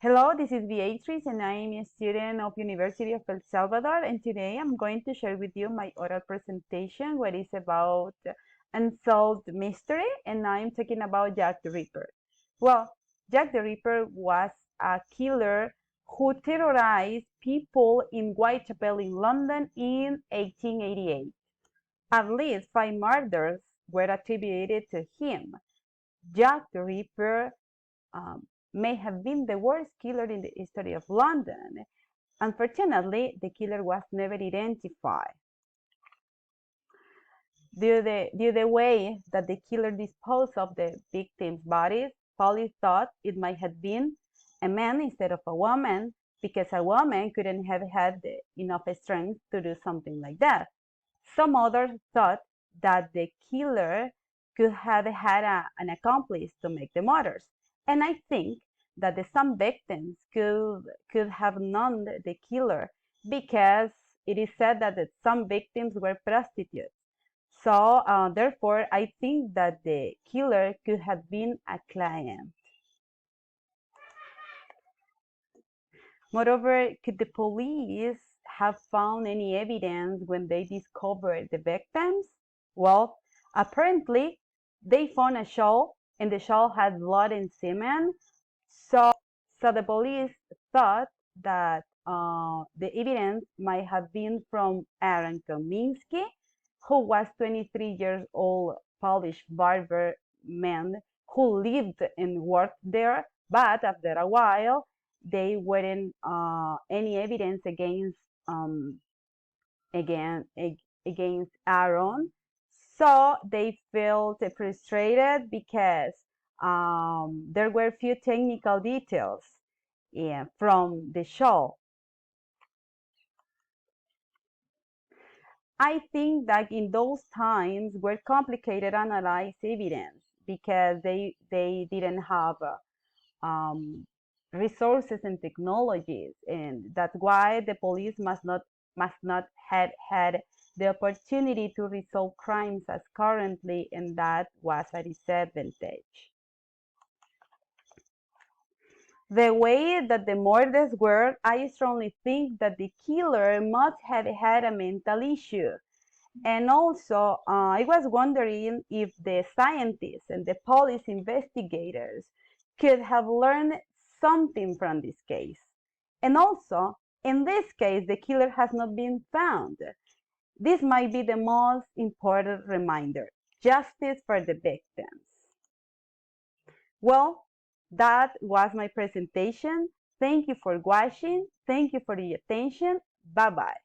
Hello, this is Beatrice and I am a student of University of El Salvador, and today I'm going to share with you my oral presentation what is about Unsolved Mystery, and I'm talking about Jack the Ripper. Well, Jack the Ripper was a killer who terrorized people in Whitechapel in London in 1888. At least 5 murders were attributed to him. Jack the Ripper um, may have been the worst killer in the history of London. Unfortunately, the killer was never identified. Due the way that the killer disposed of the victims' bodies, police thought it might have been a man instead of a woman because a woman couldn't have had enough strength to do something like that. Some others thought that the killer could have had an accomplice to make the murders. And I think that some victims could have known the killer because it is said that some victims were prostitutes. So therefore, I think that the killer could have been a client. Moreover, could the police have found any evidence when they discovered the victims? Well, apparently they found a shawl and the shawl had blood and semen. So the police thought that the evidence might have been from Aaron Kominski, who was 23 years old Polish barber man who lived and worked there, but after a while they weren't any evidence um, again against Aaron. So they felt frustrated because there were few technical details from the show. I think that in those times were complicated to analyze evidence because they didn't have resources and technologies, and that's why the police must not have had the opportunity to resolve crimes as currently, and that was a disadvantage. The way that the murders were, I strongly think that the killer must have had a mental issue. And also, I was wondering if the scientists and the police investigators could have learned something from this case. And also, in this case, the killer has not been found. This might be the most important reminder: justice for the victims. Well, that was my presentation. Thank you for watching. Thank you for the attention. Bye bye.